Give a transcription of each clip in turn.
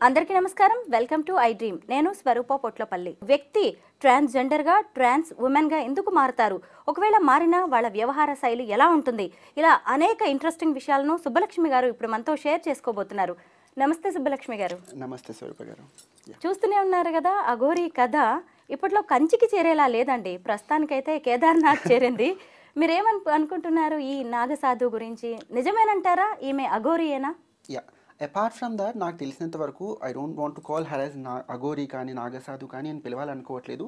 అందరికీ నమస్కారం. Welcome to I dream. నేను స్వరూప పొట్లపల్లి. వ్యక్తి ట్రాన్స్జెండర్గా ట్రాన్స్ ఉమెన్గా ఎందుకు మారుతారు, ఒకవేళ మారినా వాళ్ళ వ్యవహార శైలి ఎలా ఉంటుంది, ఇలా అనేక ఇంట్రెస్టింగ్ విషయాలను సుబ్బలక్ష్మి గారు ఇప్పుడు మనతో షేర్ చేసుకోబోతున్నారు. నమస్తే సుబ్బలక్ష్మి గారు. నమస్తే స్వరూప గారు. చూస్తూనే ఉన్నారు కదా, అఘోరీ కథ ఇప్పట్లో కంచికి చేరేలా లేదండి. ప్రస్తుతానికైతే కేదార్నాథ్ చేరింది. మీరేమని అనుకుంటున్నారు ఈ నాగసాధు గురించి? నిజమేనంటారా ఈమె అఘోరీయేనా? యా, అపార్ట్ ఫ్రమ్ దట్ నాకు తెలిసినంత వరకు I don't want to call her as Aghori కానీ నాగసాధు కానీ అని పిలవాలనుకోవట్లేదు.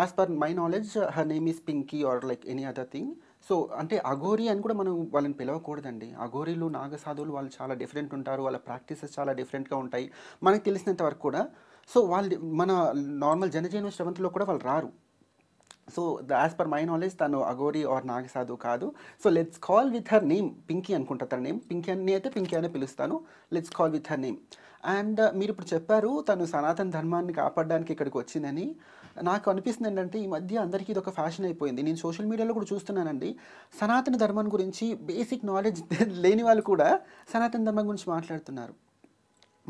As per my knowledge her name is Pinky or like any other thing. So అంటే అఘోరీ అని కూడా మనం వాళ్ళని పిలవకూడదండి. అఘోరీలు నాగసాధువులు వాళ్ళు చాలా డిఫరెంట్ ఉంటారు, వాళ్ళ ప్రాక్టీసెస్ చాలా డిఫరెంట్గా ఉంటాయి మనకు తెలిసినంత వరకు కూడా. సో వాళ్ళు మన నార్మల్ జనజీవన శ్రవంతిలో కూడా వాళ్ళు రారు. So as per my knowledge తను అఘోరీ ఆర్ నాగసాధు కాదు. So let's call with her name Pinky అనుకుంటా. తన నేమ్ పింకీ అని అయితే పింకీ అనే పిలుస్తాను. Let's call with her name. And మీరు ఇప్పుడు చెప్పారు తను సనాతన ధర్మాన్ని కాపాడడానికి ఇక్కడికి వచ్చిందని. నాకు అనిపిస్తుంది ఏంటంటే ఈ మధ్య అందరికీ ఇది ఒక ఫ్యాషన్ అయిపోయింది. నేను సోషల్ మీడియాలో కూడా చూస్తున్నానండి, సనాతన ధర్మం గురించి బేసిక్ నాలెడ్జ్ లేని వాళ్ళు కూడా సనాతన ధర్మం గురించి మాట్లాడుతున్నారు.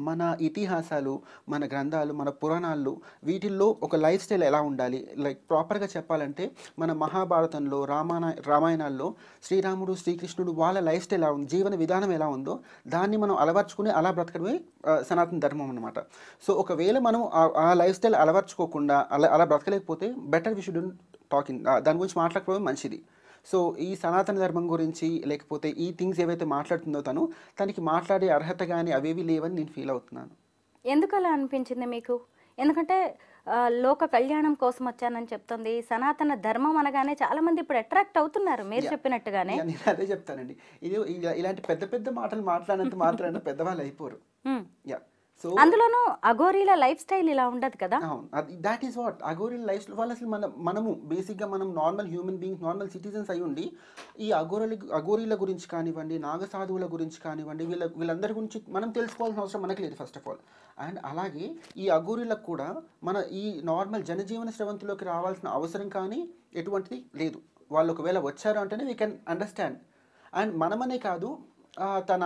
మన ఇతిహాసాలు, మన గ్రంథాలు, మన పురాణాల్లో వీటిల్లో ఒక లైఫ్ స్టైల్ ఎలా ఉండాలి, లైక్ ప్రాపర్గా చెప్పాలంటే మన మహాభారతంలో రామాయణాల్లో శ్రీరాముడు శ్రీకృష్ణుడు వాళ్ళ లైఫ్ స్టైల్ ఎలా ఉంది, జీవన విధానం ఎలా ఉందో దాన్ని మనం అలవర్చుకుని అలా బ్రతకడమే సనాతన ధర్మం అన్నమాట. సో ఒకవేళ మనం ఆ లైఫ్ స్టైల్ అలవర్చుకోకుండా అలా బ్రతకలేకపోతే బెటర్ వి షుడ్ టాకింగ్ దాని గురించి మాట్లాడుకోవడం మంచిది. సో ఈ సనాతన ధర్మం గురించి లేకపోతే ఈ థింగ్స్ ఏవైతే మాట్లాడుతుందో తనకి మాట్లాడే అర్హత కానీ అవేవి లేవని నేను ఫీల్ అవుతున్నాను. ఎందుకు అలా అనిపించింది మీకు? ఎందుకంటే లోక కళ్యాణం కోసం వచ్చానని చెప్తుంది. సనాతన ధర్మం అనగానే చాలా మంది ఇప్పుడు అట్రాక్ట్ అవుతున్నారు మీరు చెప్పినట్టుగానే. నేను అదే చెప్తానండి, ఇది ఇలాంటి పెద్ద పెద్ద మాటలు మాట్లాడినంత మాత్రాన పెద్దవాళ్ళు అయిపోరు. యా, సో అందులోనూ అఘోరీల లైఫ్ స్టైల్ ఇలా ఉండదు కదా. దాట్ ఈస్ వాట్ అఘోరీల లైఫ్ వాళ్ళు అసలు మనము బేసిక్గా మనం normal human beings, normal citizens అయి ఉండి ఈ అఘోరీల గురించి కానివ్వండి, నాగసాధువుల గురించి కానివ్వండి, వీళ్ళందరి గురించి మనం తెలుసుకోవాల్సిన అవసరం మనకి లేదు ఫస్ట్ ఆఫ్ ఆల్. అండ్ అలాగే ఈ అఘోరీలకు కూడా మన ఈ నార్మల్ జనజీవన స్రవంతిలోకి రావాల్సిన అవసరం కానీ ఎటువంటిది లేదు. వాళ్ళు ఒకవేళ వచ్చారు అంటేనే వీ కెన్ అండర్స్టాండ్. అండ్ మనమనే కాదు, తన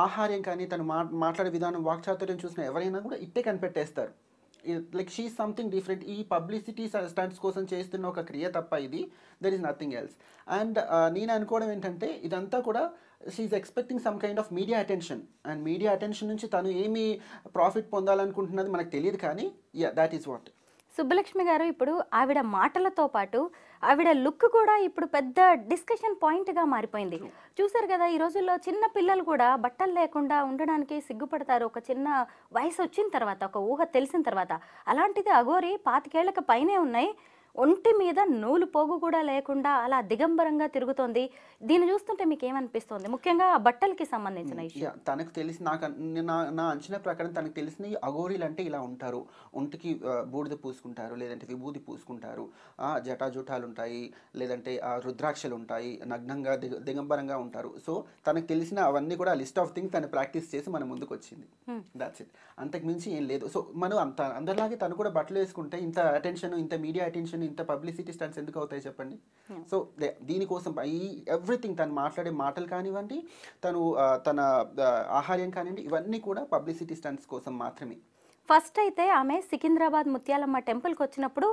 ఆహార్యం కానీ తను మాట్లాడే విధానం, వాక్చాతుర్యం చూసిన ఎవరైనా కూడా ఇట్టే కనిపెట్టేస్తారు. Like she something different. ఈ పబ్లిసిటీ స్టంట్స్ కోసం చేస్తున్న ఒక క్రియ తప్ప ఇది there is nothing else. And నేను అనుకోవడం ఏంటంటే ఇదంతా కూడా she is expecting some kind of media attention. And media attention నుంచి తను ఏమి ప్రాఫిట్ పొందాలనుకుంటున్నది మనకు తెలియదు కానీ yeah, that is what. Subbalakshmi garu, ఇప్పుడు ఆవిడ మాటలతో పాటు ఆవిడ లుక్ కూడా ఇప్పుడు పెద్ద డిస్కషన్ పాయింట్గా మారిపోయింది. చూసారు కదా, ఈ రోజుల్లో చిన్న పిల్లలు కూడా బట్టలు లేకుండా ఉండడానికి సిగ్గుపడతారు ఒక చిన్న వయసు వచ్చిన తర్వాత, ఒక ఊహ తెలిసిన తర్వాత. అలాంటిది అఘోరీ 25 ఏళ్లకు పైనే ఉన్నాయి, ఒంటి మీద నూలు పోగు కూడా లేకుండా అలా దిగంబరంగా తిరుగుతోంది. దీన్ని చూస్తుంటే మీకు ఏమనిపిస్తుంది, ముఖ్యంగా బట్టలకి సంబంధించిన విషయం? తనకు తెలిసి నా అంచనా ప్రకారం తనకు తెలిసిన అఘోరీలు అంటే ఇలా ఉంటారు. ఒంటికి బూడిద పూసుకుంటారు, లేదంటే విభూది పూసుకుంటారు, జటాజుటాలు ఉంటాయి, లేదంటే రుద్రాక్షలు ఉంటాయి, నగ్నంగా దిగంబరంగా ఉంటారు. సో తనకు తెలిసిన అవన్నీ కూడా లిస్ట్ ఆఫ్ థింగ్స్ తను ప్రాక్టీస్ చేసి మన ముందుకు వచ్చింది. దాట్స్ ఇట్, అంతకు మించి ఏం లేదు. సో మనం అందరిలాగే తను కూడా బట్టలు వేసుకుంటే ఇంత అటెన్షన్, ఇంత మీడియా అటెన్షన్, ఇంత పబ్లిసిటీ స్టంట్స్ ఎందుకు అవుతాయి చెప్పండి. సో దీనికోసం ఈ ఎవ్రీథింగ్ తను మాట్లాడే మాటలు కానివ్వండి, తన ఆహార్యం కానివ్వండి, ఇవన్నీ కూడా పబ్లిసిటీ స్టంట్స్ కోసం మాత్రమే. ఫస్ట్ అయితే ఆమె సికింద్రాబాద్ ముత్యాలమ్మ టెంపుల్కి వచ్చినప్పుడు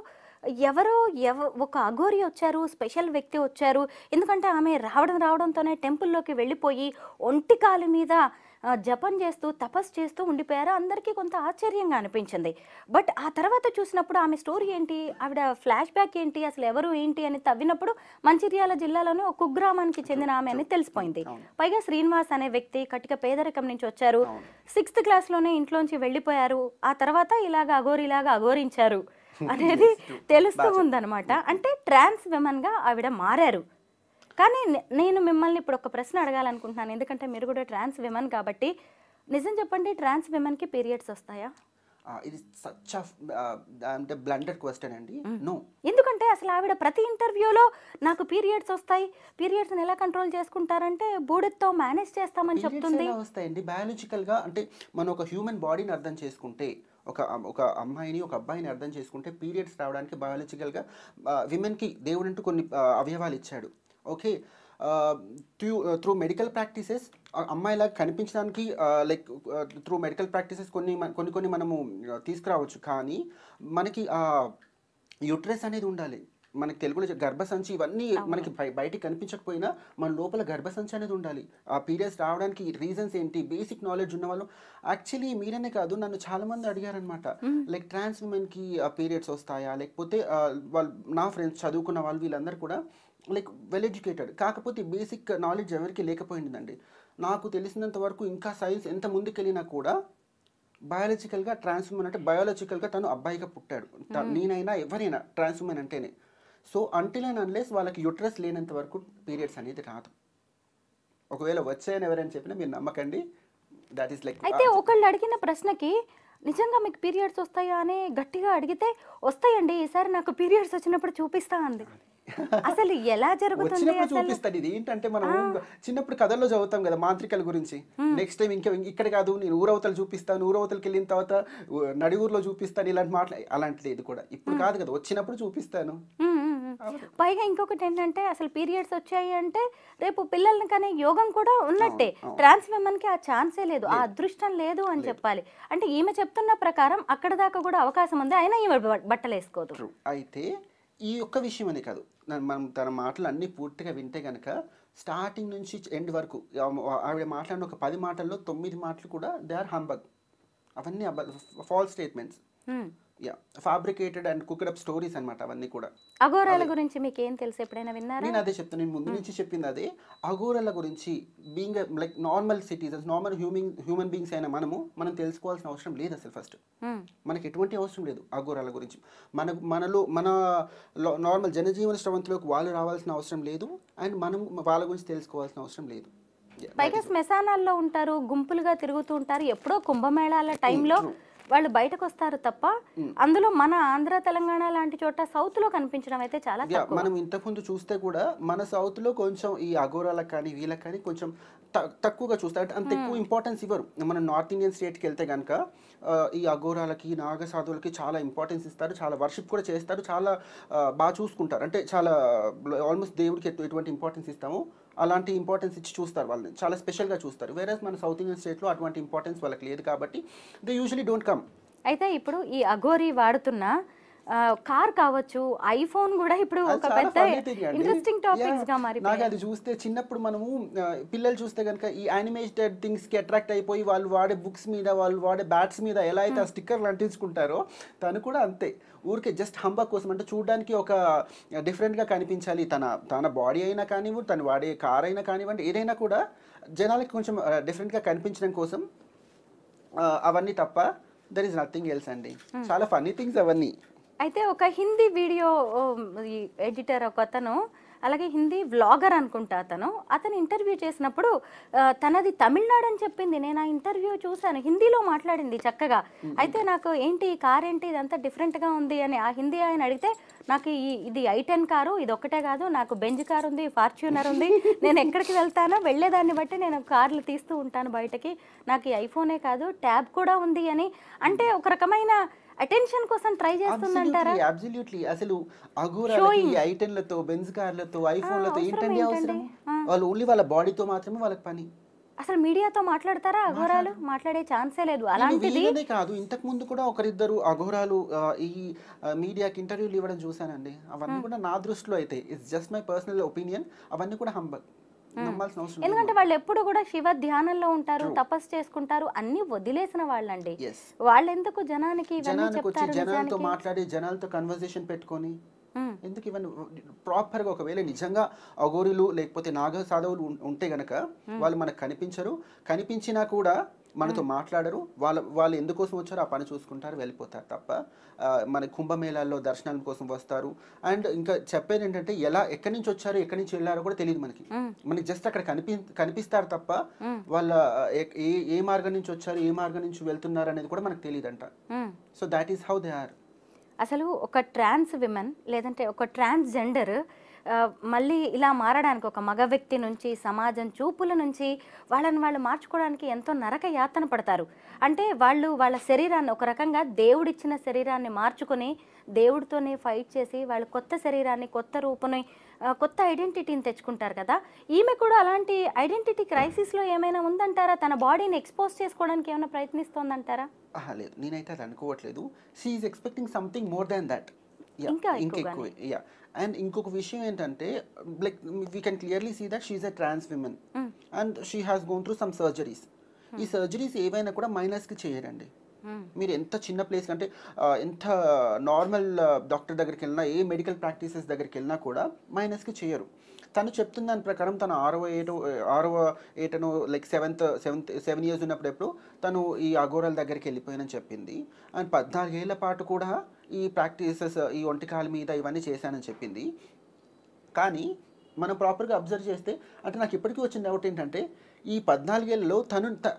ఒక అఘోరీ వచ్చారు, స్పెషల్ వ్యక్తి వచ్చారు. ఎందుకంటే ఆమె రావడంతోనే టెంపుల్లోకి వెళ్ళిపోయి ఒంటి కాలు మీద జపం చేస్తూ తపస్సు చేస్తూ ఉండిపోయారు. అందరికీ కొంత ఆశ్చర్యంగా అనిపించింది. బట్ ఆ తర్వాత చూసినప్పుడు ఆమె స్టోరీ ఏంటి, ఆవిడ ఫ్లాష్ బ్యాక్ ఏంటి, అసలు ఎవరు ఏంటి అని తవ్వినప్పుడు మంచిర్యాల జిల్లాలోని ఒక కుగ్రామానికి చెందిన ఆమె అని తెలిసిపోయింది. పైగా శ్రీనివాస్ అనే వ్యక్తి కటిక పేదరికం నుంచి వచ్చారు, 6th క్లాస్లోనే ఇంట్లోంచి వెళ్ళిపోయారు, ఆ తర్వాత ఇలాగ అఘోరీలాగా అఘోరించారు అనేది తెలుస్తూ ఉందన్నమాట. అంటే ట్రాన్స్ విమెన్గా ఆవిడ మారారు. కానీ నేను మిమ్మల్ని ఇప్పుడు ఒక ప్రశ్న అడగాలనుకుంటున్నాను, ఎందుకంటే మీరు కూడా ట్రాన్స్ విమెన్ కాబట్టి నిజం చెప్పండి, ట్రాన్స్ విమెన్కి పీరియడ్స్ వస్తాయా? ఇది సచ్ అంటే బ్లండెడ్ క్వశ్చన్ అండి. నో, ఎందుకంటే అసలు ఆవిడ ప్రతి ఇంటర్వ్యూలో నాకు పీరియడ్స్ వస్తాయి, పీరియడ్స్ని ఎలా కంట్రోల్ చేసుకుంటారంటే బూడితో మేనేజ్ చేస్తామని చెప్తుంది. వస్తాయండి బయాలజికల్గా. అంటే మనం ఒక హ్యూమన్ బాడీని అర్థం చేసుకుంటే, ఒక అమ్మాయిని ఒక అబ్బాయిని అర్థం చేసుకుంటే పీరియడ్స్ రావడానికి బయాలజికల్గా విమెన్కి దేవుడు అంటూ కొన్ని అవయవాలు ఇచ్చాడు. ఓకే, త్రూ మెడికల్ ప్రాక్టీసెస్ అమ్మాయిలా కనిపించడానికి లైక్ త్రూ మెడికల్ ప్రాక్టీసెస్ కొన్ని మనము తీసుకురావచ్చు, కానీ మనకి యూట్రస్ అనేది ఉండాలి. మనకి తెలుగులో గర్భసంచి ఇవన్నీ మనకి బయటికి కనిపించకపోయినా మన లోపల గర్భసంచి అనేది ఉండాలి. ఆ పీరియడ్స్ రావడానికి రీజన్స్ ఏంటి, బేసిక్ నాలెడ్జ్ ఉన్న వాళ్ళు. యాక్చువల్లీ మీరనే కాదు, నన్ను చాలా మంది అడిగారనమాట, లైక్ ట్రాన్స్ ఉమెన్కి పీరియడ్స్ వస్తాయా, లేకపోతే వాళ్ళు నా ఫ్రెండ్స్ చదువుకున్న వాళ్ళు వీళ్ళందరూ కూడా లైక్ వెల్ ఎడ్యుకేటెడ్, కాకపోతే బేసిక్ నాలెడ్జ్ ఎవరికి లేకపోయిందండి. నాకు తెలిసినంత వరకు ఇంకా సైన్స్ ఎంత ముందుకెళ్ళినా కూడా బయాలజికల్గా ట్రాన్స్ ఉమెన్ అంటే బయాలజికల్గా తను అబ్బాయిగా పుట్టాడు. నేనైనా ఎవరైనా ట్రాన్స్ ఉమెన్ అంటేనే. సో అంటిల్ అండ్ అన్లెస్ వాళ్ళకి యూట్రస్ లేనంత వరకు పీరియడ్స్ అనేది రాదు. ఒకవేళ వచ్చాయని ఎవరైనా చెప్పినా మీరు నమ్మకండి. That is like. అయితే ఒకళ్ళు అడిగిన ప్రశ్నకి నిజంగా మీకు పీరియడ్స్ వస్తాయా అని గట్టిగా అడిగితే వస్తాయండి, ఈసారి నాకు పీరియడ్స్ వచ్చినప్పుడు చూపిస్తా అంది. అసలు ఎలా జరుగుతుంది? వచ్చినప్పుడు చూపిస్తాడు. ఇది ఏంటంటే మనం చిన్నప్పుడు కథల్లో చదువుతాం కదా మాంత్రికల గురించి. నెక్స్ట్ టైం ఇక్కడ కాదు, నేను ఊరవతలు చూపిస్తాను, ఊరవతలకి వెళ్ళిన తర్వాత నడి ఊర్లో చూపిస్తాను, ఇలాంటి మాటలు. అలాంటిది ఇది కూడా ఇప్పుడు కాదు కదా, వచ్చినప్పుడు చూపిస్తాను. పైగా ఇంకొకటి ఏంటంటే అసలు పీరియడ్స్ వచ్చాయి అంటే రేపు పిల్లల్ని కానీ యోగం కూడా ఉన్నట్టే. ట్రాన్స్ విమెన్ కి ఆ ఛాన్సే లేదు, ఆ అదృష్టం లేదు అని చెప్పాలి. అంటే ఈమె చెప్తున్న ప్రకారం అక్కడ దాకా కూడా అవకాశం ఉంది, అయినా ఈమె బట్టలు వేసుకోదు. అయితే ఈ ఒక్క విషయం అని కాదు, మనం తన మాటలు అన్నీ పూర్తిగా వింటే కనుక స్టార్టింగ్ నుంచి ఎండ్ వరకు ఆవిడ మాట్లాడిన ఒక 10 మాటల్లో 9 మాటలు కూడా దే ఆర్ హంబగ్. అవన్నీ false statements, fabricated and cooked up stories అన్నమాట అవన్నీ కూడా. అఘోరాల గురించి మీకు ఏం తెలుసు, ఎప్పుడైనా విన్నారా? నేను అదే చెప్తాను, నేను ముందు నుంచి చెప్పింది అదే. అఘోరాల గురించి being like normal citizens, normal human beings అయినా మనం తెలుసుకోవాల్సిన అవసరం లేదు అసలు. ఫస్ట్ మనకి ఎటువంటి అవసరం లేదు అఘోరాల గురించి. మనలో మన నార్మల్ జనజీవన స్రవంతిలోకి వాళ్ళు రావాల్సిన అవసరం లేదు, అండ్ మనం వాళ్ళ గురించి తెలుసుకోవాల్సిన అవసరం లేదు. పైగా శ్మశానాల్లో ఉంటారు, గుంపులుగా తిరుగుతూ ఉంటారు. ఎప్పుడో కుంభమేళాల టైంలో వాళ్ళు బయటకు వస్తారు తప్ప అందులో మన ఆంధ్ర తెలంగాణ లాంటి చోట సౌత్ లో కనిపించడం అయితే చాలా తక్కువ. మనం ఇంతకుముందు చూస్తే కూడా మన సౌత్ లో కొంచెం ఈ అఘోరాలకు కానీ వీళ్ళకి కానీ కొంచెం తక్కువగా చూస్తారు, అంత ఎక్కువ ఇంపార్టెన్స్ ఇవ్వరు. మన నార్త్ ఇండియన్ స్టేట్కి వెళ్తే కనుక ఈ అఘోరాలకి నాగసాధువులకి చాలా ఇంపార్టెన్స్ ఇస్తారు, చాలా వర్షిప్ కూడా చేస్తారు, చాలా బాగా చూసుకుంటారు. అంటే చాలా ఆల్మోస్ట్ దేవుడికి ఎటువంటి ఇంపార్టెన్స్ ఇస్తామో అలాంటి ఇంపార్టెన్స్ ఇచ్చి చూస్తారు, వాళ్ళని చాలా స్పెషల్గా చూస్తారు. వేరే మన సౌత్ ఇండియన్ స్టేట్లో అటువంటి ఇంపార్టెన్స్ వాళ్ళకి లేదు కాబట్టి దే యూజువలీ డోంట్ కమ్. అయితే ఇప్పుడు ఈ అఘోరీ వాడుతున్న కార్ కావచ్చు, ఐఫోన్ కూడా ఇప్పుడు ఒక పెద్ద ఇంట్రెస్టింగ్ టాపిక్స్ గా మారిపోయింది. నాకు అది చూస్తే చిన్నప్పుడు మనము పిల్లలు చూస్తే కనుక ఈ యానిమేటెడ్ థింగ్స్ కి అట్రాక్ట్ అయిపోయి వాళ్ళు వాడే బుక్స్ మీద, వాళ్ళు వాడే బ్యాట్స్ మీద ఎలా అయితే ఆ స్టిక్కర్లు అంటించుకుంటారో తను కూడా అంతే. ఊరికే జస్ట్ హంబా కోసం, అంటే చూడడానికి ఒక డిఫరెంట్గా కనిపించాలి. తన బాడీ అయినా కానివ్వండి, తను వాడే కార్ అయినా కానివ్వండి, ఏదైనా కూడా జనాలకి కొంచెం డిఫరెంట్గా కనిపించడం కోసం అవన్నీ తప్ప దర్ ఈస్ నథింగ్ ఎల్స్ అండి. చాలా ఫన్నీ థింగ్స్ అవన్నీ. అయితే ఒక హిందీ వీడియో ఎడిటర్ ఒక అతను, అలాగే హిందీ వ్లాగర్ అనుకుంటా అతను ఇంటర్వ్యూ చేసినప్పుడు తనది తమిళనాడు అని చెప్పింది. నేను ఆ ఇంటర్వ్యూ చూశాను, హిందీలో మాట్లాడింది చక్కగా. అయితే నాకు ఏంటి కార్ ఏంటి ఇదంతా డిఫరెంట్గా ఉంది అని ఆ హిందీ ఆయన అడిగితే, నాకు ఇది i10 కారు, ఇది ఒక్కటే కాదు, నాకు బెంజ్ కార్ ఉంది, ఫార్చ్యూనర్ ఉంది, నేను ఎక్కడికి వెళ్తానో వెళ్ళేదాన్ని బట్టి నేను కార్లు తీస్తూ ఉంటాను బయటకి, నాకు ఈ ఐఫోనే కాదు ట్యాబ్ కూడా ఉంది అని. అంటే ఒక రకమైన అటెన్షన్ కోసం ట్రై చేస్తుందంటారా? అబ్సల్యూట్లీ. అసలు అఘోరాలకి i10లతో, బెంజ్ కార్లతో, ఐఫోన్లతో ఏంటండి అవసరం? వాళ్ళు ఓన్లీ వాళ్ళ బాడీతో మాత్రమే వాళ్ళకి పని. అసలు మీడియాతో మాట్లాడతారా అఘోరాలు? మాట్లాడే ఛాన్సే లేదు. అలాంటిది కాదు, ఇంతకు ముందు కూడా ఒకరిద్దరు అఘోరాలు ఈ మీడియాకి ఇంటర్వ్యూలు ఇవ్వడం చూసానండి. అవన్నీ కూడా నా దృష్టిలో అయితే, it's just my personal opinion, అవన్నీ కూడా హంబల్. ఎందుకంటే వాళ్ళు ఎప్పుడు కూడా శివ ధ్యానంలో ఉంటారు, తపస్సు చేసుకుంటారు, అన్ని వదిలేసిన వాళ్ళండి. వాళ్ళు ఎందుకు జనానికి జనాలతో మాట్లాడి జనాలతో కన్వర్సేషన్ పెట్టుకొని ఎందుకు ఇవన్నీ? ప్రాపర్గా ఒకవేళ నిజంగా అఘోరీలు లేకపోతే నాగ సాధవులు ఉంటే గనక వాళ్ళు మనకు కనిపించరు, కనిపించినా కూడా మనతో మాట్లాడరు. వాళ్ళు ఎందుకోసం వచ్చారో ఆ పని చూసుకుంటారు, వెళ్ళిపోతారు తప్ప మన కుంభమేళాల్లో దర్శనాల కోసం వస్తారు. అండ్ ఇంకా చెప్పేది ఏంటంటే ఎక్కడి నుంచి వచ్చారో ఎక్కడి నుంచి వెళ్ళారో కూడా తెలియదు మనకి జస్ట్ అక్కడ కనిపిస్తారు తప్ప వాళ్ళ ఏ మార్గం నుంచి వచ్చారు, ఏ మార్గం నుంచి వెళ్తున్నారు అనేది కూడా మనకు తెలియదంట. So that is how they are. అసలు ఒక ట్రాన్స్ విమెన్ లేదంటే ఒక ట్రాన్స్ జెండర్ మళ్ళీ ఇలా మారడానికి ఒక మగ వ్యక్తి నుంచి సమాజం చూపుల నుంచి వాళ్ళని వాళ్ళు మార్చుకోవడానికి ఎంతో నరక యాతన పడతారు. అంటే వాళ్ళు వాళ్ళ శరీరాన్ని ఒక రకంగా దేవుడిచ్చిన శరీరాన్ని మార్చుకొని దేవుడితోనే ఫైట్ చేసి వాళ్ళు కొత్త శరీరాన్ని, కొత్త రూపుని, కొత్త ఐడెంటిటీని తెచ్చుకుంటారు కదా. ఈమె కూడా అలాంటి ఐడెంటిటీ క్రైసిస్లో ఏమైనా ఉందంటారా? తన బాడీని ఎక్స్పోజ్ చేసుకోవడానికి ఏమైనా ప్రయత్నిస్తోందంటారా? లేదు, నేనైతే అది అనుకోవట్లేదు. She is expecting something more than that. ఇంకా ఎక్కువ. అండ్ ఇంకొక విషయం ఏంటంటే, like we can clearly see that she is a trans women and she has gone through some surgeries. ఈ సర్జరీస్ ఏవైనా కూడా మైనర్స్కి చేయరండి. మీరు ఎంత చిన్న ప్లేస్ అంటే ఎంత నార్మల్ డాక్టర్ దగ్గరికి వెళ్ళినా, ఏ మెడికల్ ప్రాక్టీసెస్ దగ్గరికి వెళ్ళినా కూడా మైనస్కి చేయరు. తను చెప్తున్న దాని ప్రకారం తను 6వ ఏటనో లైక్ 7 years ఉన్నప్పుడు ఎప్పుడు తను ఈ అఘోరాల దగ్గరికి వెళ్ళిపోయానని చెప్పింది. అండ్ 14 ఏళ్ల పాటు కూడా ఈ ప్రాక్టీసెస్, ఈ ఒంటికాల మీద ఇవన్నీ చేశానని చెప్పింది. కానీ మనం ప్రాపర్గా అబ్జర్వ్ చేస్తే, అంటే నాకు ఇప్పటికీ వచ్చిన డౌట్ ఏంటంటే, ఈ 14 ఏళ్ళలో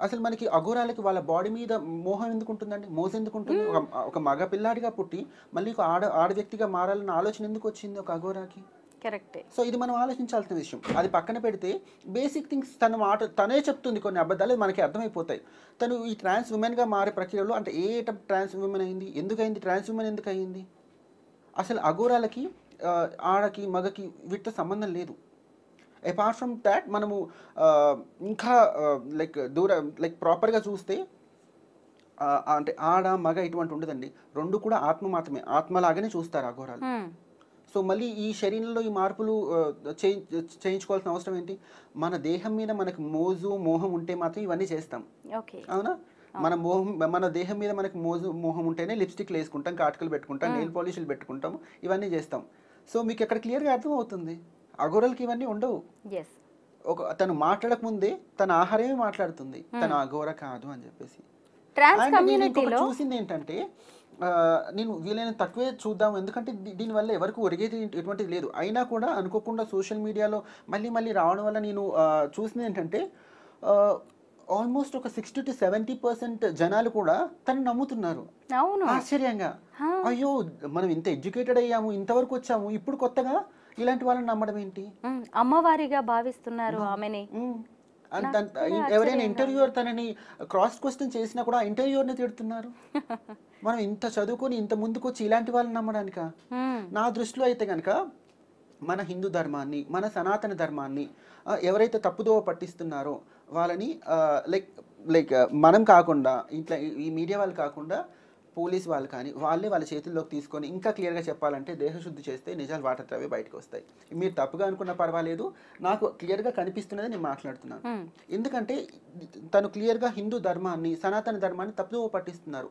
అసలు మనకి అఘోరాలకి వాళ్ళ బాడీ మీద మోహం ఎందుకు ఉంటుందండి? మోసం ఎందుకు ఉంటుంది? ఒక మగ పిల్లాడిగా పుట్టి మళ్ళీ ఒక ఆడ వ్యక్తిగా మారాలన్న ఆలోచన ఎందుకు వచ్చింది ఒక అఘోరాకి? కరెక్టే. సో ఇది మనం ఆలోచించాల్సిన విషయం. అది పక్కన పెడితే బేసిక్ థింగ్స్ తనే చెప్తుంది, కొన్ని అబద్ధాలు మనకి అర్థమైపోతాయి. తను ఈ ట్రాన్స్ ఉమెన్గా మారే ప్రక్రియలో, అంటే ఏ ట్రాన్స్ ఉమెన్ అయింది, ఎందుకయింది, ట్రాన్స్ ఉమెన్ ఎందుకు అయింది, అసలు అఘోరాలకి ఆడకి మగకి వీటితో సంబంధం లేదు. అపార్ట్ ఫ్రమ్ దాట్ మనము ఇంకా లైక్ ప్రాపర్గా చూస్తే అంటే ఆడ మగ ఇటువంటి ఉండదండి. రెండు కూడా ఆత్మ మాత్రమే, ఆత్మలాగానే చూస్తారు అఘోరాలు. సో మళ్ళీ ఈ శరీరంలో ఈ మార్పులు చేయించుకోవాల్సిన అవసరం ఏంటి? మన దేహం మీద మనకు మోహం ఉంటే మాత్రం ఇవన్నీ చేస్తాం. అవునా? మన దేహం మీద మనకు మోహం ఉంటేనే లిప్స్టిక్లు వేసుకుంటాం, కాటుకలు పెట్టుకుంటాం, నెయిల్ పాలిష్లు పెట్టుకుంటాం, ఇవన్నీ చేస్తాం. సో మీకు ఎక్కడ క్లియర్గా అర్థం అవుతుంది, అఘోరాలకి ఇవన్నీ ఉండవు. తను మాట్లాడక ముందే తన ఆహారమే మాట్లాడుతుంది, తన అఘోర కాదు అని చెప్పేసి. చూసింది ఏంటంటే, నేను వీలైన తక్కువే చూద్దాం, ఎందుకంటే దీనివల్ల ఎవరికి ఒరిగేది ఎటువంటిది లేదు. అయినా కూడా అనుకోకుండా సోషల్ మీడియాలో మళ్ళీ రావడం వల్ల నేను చూసింది ఏంటంటే, ఆల్మోస్ట్ ఒక 60 to 70% జనాలు కూడా తను నమ్ముతున్నారు. ఆశ్చర్యంగా, అయ్యో మనం ఇంత ఎడ్యుకేటెడ్ అయ్యాము, ఇంతవరకు వచ్చాము, ఇప్పుడు కొత్తగా ఇలాంటి వాళ్ళని నమ్మడం ఏంటి? అమ్మవారిగా భావిస్తున్నారు ఆమెని. ఎవరైనా ఇంటర్వ్యూర్ తనని క్రాస్ క్వశ్చన్ చేసినా కూడా ఆ ఇంటర్వ్యూర్ని తిడుతున్నారు. మనం ఇంత చదువుకొని ఇంత ముందుకు వచ్చి ఇలాంటి వాళ్ళని నమ్మడానిక? నా దృష్టిలో అయితే కనుక మన హిందూ ధర్మాన్ని, మన సనాతన ధర్మాన్ని ఎవరైతే తప్పుదోవ పట్టిస్తున్నారో వాళ్ళని లైక్ మనం కాకుండా, ఇట్లా ఈ మీడియా వాళ్ళు కాకుండా పోలీస్ వాళ్ళు కానీ వాళ్ళ చేతుల్లోకి తీసుకొని ఇంకా క్లియర్గా చెప్పాలంటే దేహశుద్ధి చేస్తే నిజాలు వాటర్తవే బయటకు వస్తాయి. మీరు తప్పుగా అనుకున్నా పర్వాలేదు, నాకు క్లియర్గా కనిపిస్తున్నది నేను మాట్లాడుతున్నాను. ఎందుకంటే తను క్లియర్గా హిందూ ధర్మాన్ని, సనాతన ధర్మాన్ని తప్పుదోవ పట్టిస్తున్నారు.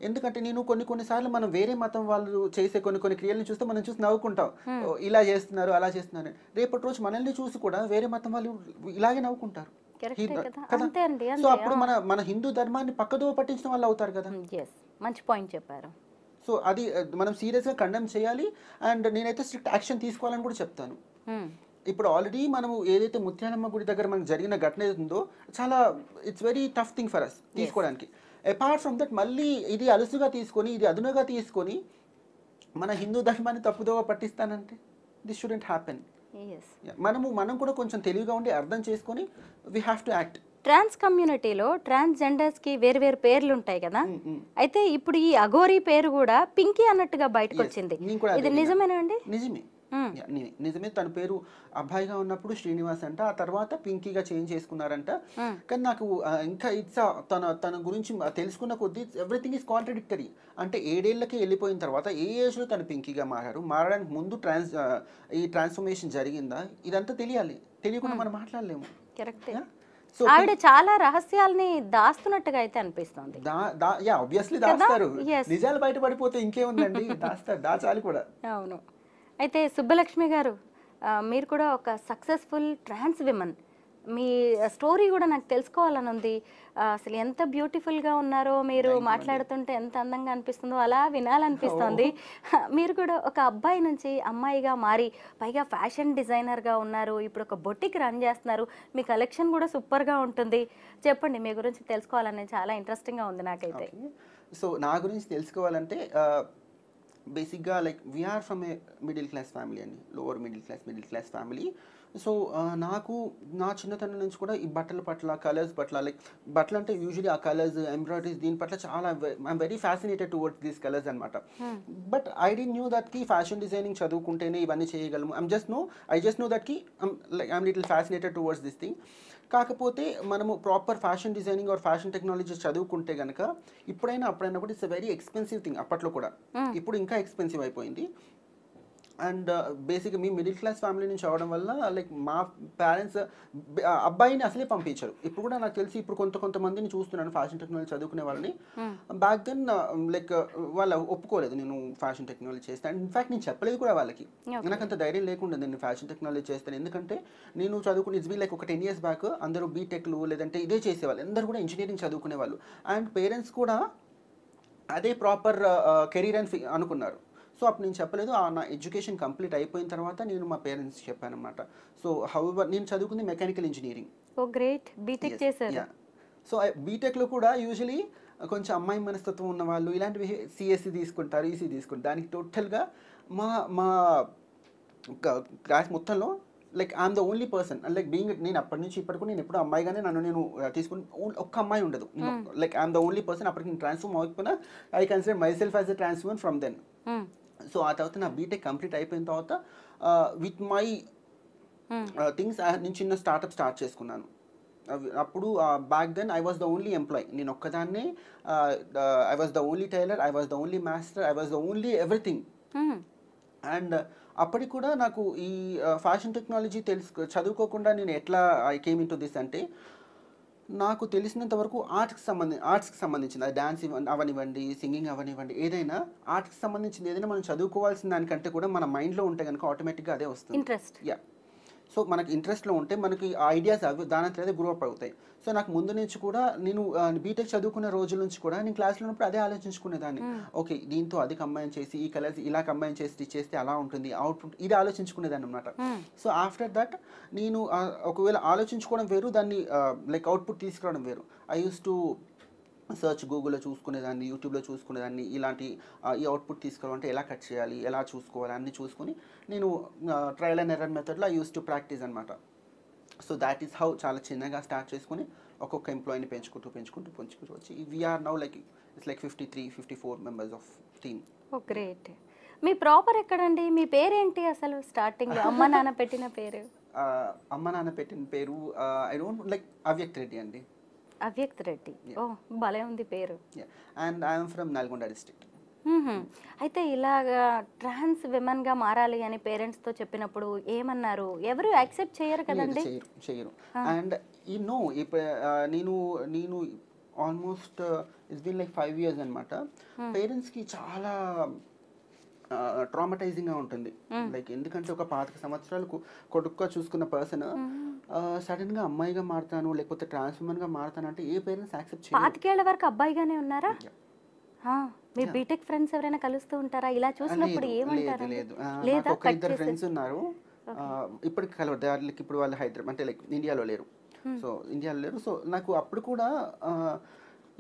ఎందుకంటే నేను కొన్నిసార్లు మనం వేరే మతం వాళ్ళు చేసే కొన్ని క్రియలను చూస్తే మనం చూసి నవ్వుకుంటాం, ఇలా చేస్తున్నారు అలా చేస్తున్నారు. రేపటి రోజు మనల్ని చూసి కూడా వేరే మతం వాళ్ళు ఇలాగే నవ్వుకుంటారు. సో అప్పుడు మన హిందూ ధర్మాన్ని పక్కదోవ పట్టించిన వాళ్ళు అవుతారు కదా. మంచి పాయింట్ చెప్పారు. సో అది మనం సీరియస్గా కండెమ్ చేయాలి. అండ్ నేనైతే స్ట్రిక్ట్ యాక్షన్ తీసుకోవాలని కూడా చెప్తాను. ఇప్పుడు ఆల్రెడీ మనము ఏదైతే ముత్యాలమ్మ గుడి దగ్గర మనకు జరిగిన ఘటన ఏదో చాలా it's very tough thing for us తీసుకోవడానికి. అపార్ట్ ఫ్రమ్ దట్ మళ్ళీ ఇది అలుసుగా తీసుకొని, ఇది అదునుగా తీసుకొని మన హిందూ ధర్మాన్ని తప్పుదోవ పట్టిస్తానంటే దిస్ షుడెంట్ హ్యాపెన్. మనం కూడా కొంచెం తెలివిగా ఉండి అర్థం చేసుకొని వీ హ్యావ్ టు యాక్ట్. ట్రాన్స్ కమ్యూనిటీలో ట్రాన్స్జెండర్స్ కి వేరు వేరు పేర్లు ఉంటాయి కదా. అయితే ఇప్పుడు ఈ అఘోరీ పేరు కూడా పింకీ అన్నట్టుగా బయటకు వచ్చింది. ఇది నిజమేనా అండి? నిజమే. తన పేరు అబ్బాయిగా ఉన్నప్పుడు శ్రీనివాస్ అంట, ఆ తర్వాత పింకీగా చేంజ్ చేసుకున్నారంట. కానీ నాకు ఇంకా ఇట్స్ తన గురించి తెలుసుకున్న కొద్దీ ఎవ్రీథింగ్ ఈస్ కాంట్రడిక్టరీ. అంటే 7 ఏళ్ళకి వెళ్ళిపోయిన తర్వాత ఏ ఏజ్లో తను పింకీగా మారడానికి ముందు ఈ ట్రాన్స్ఫర్మేషన్ జరిగిందా, ఇదంతా తెలియాలి. తెలియకుండా మనం మాట్లాడలేము. కరెక్టే. ఆవిడ చాలా రహస్యాల్ని దాస్తున్నట్టుగా అయితే అనిపిస్తుంది. ఆబ్వియస్లీ దాస్తారు. నిజాలు బయటపడిపోతే ఇంకేముందండి, దాచాలి కూడా. అవును. అయితే సుబ్బలక్ష్మి గారు, మీరు కూడా ఒక సక్సెస్ఫుల్ ట్రాన్స్ విమెన్, మీ స్టోరీ కూడా నాకు తెలుసుకోవాలని ఉంది. అసలు ఎంత బ్యూటిఫుల్గా ఉన్నారో, మీరు మాట్లాడుతుంటే ఎంత అందంగా అనిపిస్తుందో అలా వినాలనిపిస్తుంది. మీరు కూడా ఒక అబ్బాయి నుంచి అమ్మాయిగా మారి పైగా ఫ్యాషన్ డిజైనర్గా ఉన్నారు, ఇప్పుడు ఒక బొటిక్ రన్ చేస్తున్నారు, మీ కలెక్షన్ కూడా సూపర్గా ఉంటుంది. చెప్పండి, మీ గురించి తెలుసుకోవాలని చాలా ఇంట్రెస్టింగ్గా ఉంది నాకైతే. సో నా గురించి తెలుసుకోవాలంటే బేసిక్గా like we're from a middle class family అండి, lower middle class family. So నాకు నా చిన్నతనం నుంచి కూడా ఈ బట్టల పట్ల, కలర్స్ పట్ల, లైక్ బట్టలు అంటే యూజువలీ ఆ కలర్స్, ఎంబ్రాయిడరీస్, దీని పట్ల చాలా I'm very fascinated towards these colours అనమాట. But I did knew that కి ఫ్యాషన్ డిజైనింగ్ చదువుకుంటేనే ఇవన్నీ చేయగలము. ఐ జస్ట్ నో దట్ కి I'm little fascinated towards this thing. కాకపోతే మనము proper fashion designing or fashion technology చదువుకుంటే కనుక అప్పుడైనా కూడా ఇట్స్ వెరీ ఎక్స్పెన్సివ్ థింగ్ అప్పట్లో కూడా. ఇప్పుడు ఇంకా ఎక్స్పెన్సివ్ అయిపోయింది. అండ్ బేసిక్గా మీ మిడిల్ క్లాస్ ఫ్యామిలీ నుంచి అవడం వల్ల లైక్ మా పేరెంట్స్ అబ్బాయిని అసలే పంపించారు. ఇప్పుడు కూడా నాకు తెలిసి ఇప్పుడు కొంతమందిని చూస్తున్నాను ఫ్యాషన్ టెక్నాలజీ చదువుకునే వాళ్ళని. బ్యాక్ దెన్ లైక్ వాళ్ళు ఒప్పుకోలేదు నేను ఫ్యాషన్ టెక్నాలజీ చేస్తాను. ఇన్ఫాక్ట్ నేను చెప్పలేదు కూడా వాళ్ళకి, నాకు అంత ధైర్యం లేకుండా నేను ఫ్యాషన్ టెక్నాలజీ చేస్తాను. ఎందుకంటే నేను చదువుకుని ఇట్స్ బీ లైక్ ఒక 10 years బ్యాక్ అందరూ బీటెక్లు లేదంటే ఇదే చేసేవాళ్ళు, అందరూ కూడా ఇంజనీరింగ్ చదువుకునే వాళ్ళు. అండ్ పేరెంట్స్ కూడా అదే ప్రాపర్ కెరీర్ అని అనుకున్నారు. సో అప్పుడు నేను చెప్పలేదు. నా ఎడ్యుకేషన్ కంప్లీట్ అయిపోయిన తర్వాత నేను మా పేరెంట్స్ చెప్పాను అనమాట. సో హౌఎవర్ నేను చదువుకుంది మెకానికల్ ఇంజనీరింగ్. ఓ గ్రేట్, బీటెక్ చేశారు. సో బీటెక్లో కూడా యూజువలీ కొంచెం అమ్మాయి మనస్తత్వం ఉన్న వాళ్ళు ఇలాంటివి సిఎస్సి తీసుకుంటారు, ఈసీ తీసుకుంటారు. దానికి టోటల్గా మా క్లాస్ మొత్తంలో like I'm the only person like being, నేను అప్పటి నుంచి ఇప్పటికి నేను ఎప్పుడు అమ్మాయిగానే నేను తీసుకుని ఒక్క అమ్మాయి ఉండదు. Like I'm the only person. అప్పటికి నేను ట్రాన్స్ఫార్మ్ అవ్వకపోయినా I consider my self as a transformer from then. So ఆ తర్వాత నా బీటెక్ కంప్లీట్ అయిపోయిన తర్వాత విత్ మై థింగ్స్ నేను చిన్న స్టార్ట్అప్ స్టార్ట్ చేసుకున్నాను. అప్పుడు back then I was the only employee. నేను ఒక్కదాన్నే, I was the only tailor, I was the only master, I was the only everything. And అప్పటికి కూడా నాకు ఈ ఫ్యాషన్ టెక్నాలజీ చదువుకోకుండా నేను ఎట్లా I came into this అంటే, నాకు తెలిసినంత వరకు ఆర్ట్స్కి సంబంధించింది, అది డ్యాన్స్ అవనివ్వండి, సింగింగ్ అవనివ్వండి, ఏదైనా ఆర్ట్స్కి సంబంధించింది ఏదైనా మనం చదువుకోవాల్సిన దానికంటే కూడా మన మైండ్లో ఉంటే కనుక ఆటోమేటిక్గా అదే వస్తుంది. ఇంట్రెస్ట్. యా. సో మనకి ఇంట్రెస్ట్లో ఉంటే మనకి ఐడియాస్ అవి దానంతా అదే గ్రో అప్ అవుతాయి. సో నాకు ముందు నుంచి కూడా నేను బీటెక్ చదువుకున్న రోజుల నుంచి కూడా నేను క్లాస్లో ఉన్నప్పుడు అదే ఆలోచించుకునేదాన్ని. ఓకే, దీంతో అది కంబైన్ చేసి ఈ కలర్స్ ఇలా కంబైన్ చేసి స్టిచ్ చేస్తే అలా ఉంటుంది అవుట్పుట్, ఇది ఆలోచించుకునేదాన్ని అనమాట. సో ఆఫ్టర్ దట్ నేను ఒకవేళ ఆలోచించుకోవడం వేరు, దాన్ని లైక్ అవుట్పుట్ తీసుకురావడం వేరు. ఐ యూస్ టు సర్చ్ గూగుల్లో చూసుకునేదాన్ని, యూట్యూబ్లో చూసుకునేదాన్ని. ఇలాంటి ఈ అవుట్పుట్ తీసుకురావాలంటే ఎలా కట్ చేయాలి, ఎలా చూసుకోవాలి అన్నీ చూసుకొని నేను ట్రయల్ అండ్ ఎర్రర్ మెథడ్లో ఐ యూస్ టు ప్రాక్టీస్ అనమాట. సో దాట్ ఈస్ హౌ చాలా చిన్నగా స్టార్ట్ చేసుకొని ఒక్కొక్క ఎంప్లాయీని పెంచుకుంటూ వచ్చి we are now like it's like 53-54 members of team. Oh great. మీ ప్రాపర్ ఎక్కడండి? మీ పేరేంటి అసలు స్టార్టింగ్లో? అమ్మ నాన్న పెట్టిన పేరు? అమ్మ నాన్న పెట్టిన పేరు I don't like Avyakt Reddy అండి. అవ్యక్త్ రెడ్డి. ఓ భలే ఉంది పేరు. And I'm from Nalgonda district. అయితే ఇలాగా ట్రాన్స్ విమెన్గా మారాలి అని పేరెంట్స్తో చెప్పినప్పుడు ఏమన్నారు? ఎవరు యాక్సెప్ట్ చేయరు కదండి. చేయరు. అండ్ ఈ నో నేను almost it's been like 5 years అనమాట. పేరెంట్స్కి చాలా ట్రామటైజింగ్గా ఉంటుంది. లైక్ ఎందుకంటే ఒక 25 సంవత్సరాలకు కొడుకుగా చూసుకున్న పర్సన్ సడన్గా అమ్మాయిగా మారుతాను లేకపోతే ట్రాన్స్ ఉమెన్గా మారుతాను అంటే ఏ పేరెంట్స్ యాక్సెప్ట్ చేయరు. 25 ఏళ్ల వరకు అబ్బాయిగానే ఉన్నారా? మీ బీటెక్ ఫ్రెండ్స్ ఎవరైనా కలుస్తూ ఉంటారా? ఇలా చూసినప్పుడు ఏమంటారు? లేదా ఒక ఇద్దరు ఫ్రెండ్స్ ఉన్నారు, ఇప్పటికి కలవరు. ఇప్పుడు వాళ్ళు హైదరాబాద్ అంటే లైక్ ఇండియాలో లేరు. సో నాకు అప్పుడు కూడా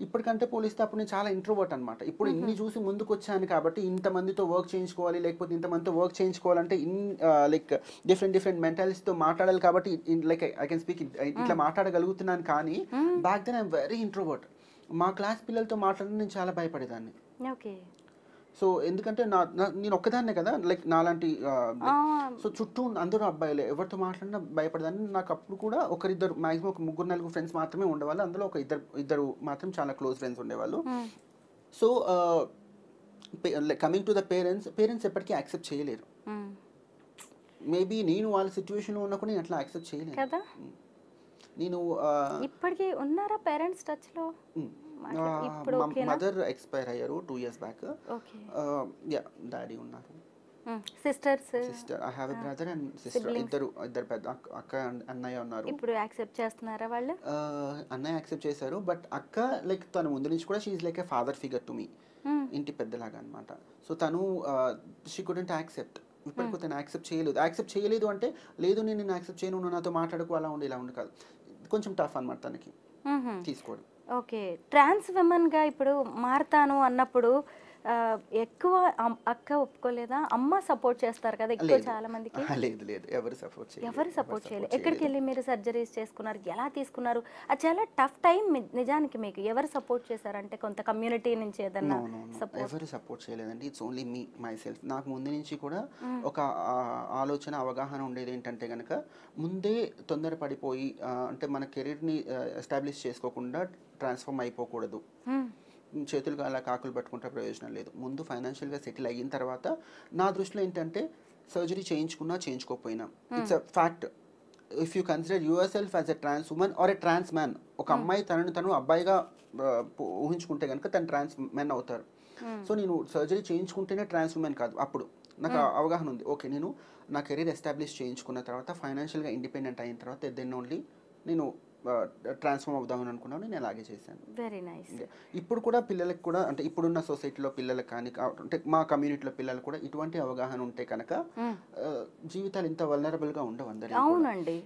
ఇప్పటికంటే పోలిస్తే అప్పుడు నేను చాలా ఇంట్రోవర్ట్ అనమాట. ఇప్పుడు ఇన్ని చూసి ముందుకు వచ్చాను కాబట్టి ఇంతమందితో వర్క్ చేయించుకోవాలి లేకపోతే ఇంతమందితో వర్క్ చేయించుకోవాలంటే లైక్ డిఫరెంట్ మెంటాలిటీస్తో మాట్లాడాలి కాబట్టి లైక్ ఐ కెన్ స్పీక్ ఇట్లా మాట్లాడగలుగుతున్నాను. కానీ back then I'm very introvert. మా క్లాస్ పిల్లలతో మాట్లాడడం నేను చాలా భయపడేదాన్ని. సో ఎందుకంటే నేను ఒక్కదాన్నే కదా లైక్ నాలాంటి, సో చుట్టూ అందరూ అబ్బాయిలే, ఎవరితో మాట్లాడినా భయపడదాన్ని. నాకు అప్పుడు కూడా ఒకరిద్దరు మ్యాక్సిమం ఒక 3-4 ఫ్రెండ్స్ మాత్రమే ఉండేవాళ్ళు. అందులో ఒక ఇద్దరు మాత్రం చాలా క్లోజ్ ఫ్రెండ్స్ ఉండేవాళ్ళు. So coming to the parents ఎప్పటికీ యాక్సెప్ట్ చేయలేరు. మేబీ నేను వాళ్ళ సిచ్యువేషన్లో ఉన్నా కూడా నేను అట్లా యాక్సెప్ట్ చేయలేను కదా. నేను ఇప్పటికీ ఉన్నారా పేరెంట్స్ టచ్లో? మదర్ ఎక్స్పైర్ అయ్యారు 2 years బ్యాక్. డాడీ ఉన్నారు. Sister I have a brother and sister. ఇద్దరు పెద్ద అక్క అన్నయ్య ఉన్నారు. ఇప్పుడు యాక్సెప్ట్ చేస్తున్నారా వాళ్ళు? అన్నయ్య యాక్సెప్ట్ చేశారు. బట్ అక్క లైక్ తను ముందు నుంచి కూడా she is like a father figure to me, ఇంటి పెద్దలాగా అనమాట. సో తను షీ కుడెంట్ యాక్సెప్ట్. ఇప్పటికీ తను యాక్సెప్ట్ చేయలేదు అంటే లేదు నేను యాక్సెప్ట్ చేయను, నువ్వు నాతో మాట్లాడుకో, అలా ఉండి ఇలా ఉండి కాదు. కొంచెం టఫ్ అనమాట తనకి తీసుకోవడం. ఓకే. ట్రాన్స్ విమెన్గా ఇప్పుడు మారుతాను అన్నప్పుడు ఎక్కువ అక్క ఒప్పుకోలేదా? అమ్మ సపోర్ట్ చేస్తారు కదా ఎక్కువ లేదు చాలా మందికి. లేదు లేదు ఎవరు సపోర్ట్ చేయలేదు, ఎవరు సపోర్ట్ చేయలేదు. చేయలేదు. ఎక్కడికి వెళ్ళి మీరు సర్జరీస్ చేసుకున్నారు, ఎలా తీసుకున్నారు? అది చాలా టఫ్ టైం నిజానికి. మీకు ఎవరు సపోర్ట్ చేశారంటే కొంత కమ్యూనిటీ నుంచి ఏదన్నా నో సపోర్ట్? ఎవరు సపోర్ట్ చేయలేదండి. It's only me my self. నాకు ముందు నుంచి కూడా ఒక ఆలోచన అవగాహన ఉండేది ఏంటంటే కనుక ముందే తొందరపడిపోయి అంటే మన కెరీర్ని ఎస్టాబ్లిష్ చేసుకోకుండా ట్రాన్స్ఫార్మ్ అయిపోకూడదు. చేతులు అలా కాకులు పట్టుకుంటే ప్రయోజనం లేదు. ముందు ఫైనాన్షియల్గా సెటిల్ అయిన తర్వాత నా దృష్టిలో ఏంటంటే సర్జరీ చేయించుకున్నా చేయించుకోకపోయినా it's a fact. If you consider yourself as a trans woman or a trans man, ఒక అమ్మాయి తను అబ్బాయిగా ఊహించుకుంటే కనుక తను ట్రాన్స్ మెన్ అవుతారు. సో నేను సర్జరీ చేయించుకుంటేనే ట్రాన్స్ ఉమెన్ కాదు. అప్పుడు నాకు అవగాహన ఉంది, ఓకే నేను నా కెరీర్ ఎస్టాబ్లిష్ చేయించుకున్న తర్వాత ఫైనాన్షియల్గా ఇండిపెండెంట్ అయిన తర్వాత దెన్ ఓన్లీ నేను ట్రాన్స్ఫార్మ్ అవుదామని అనుకున్నాను. నేను అలాగే చేశాను. Very nice. ఇప్పుడు కూడా పిల్లలకు కూడా అంటే ఇప్పుడున్న సొసైటీలో పిల్లలకు కానీ అంటే మా కమ్యూనిటీలో పిల్లలు కూడా ఇటువంటి అవగాహన ఉంటే కనుక జీవితాలు ఇంత వల్నరబుల్గా ఉండవు అందరికీ. అవునండి,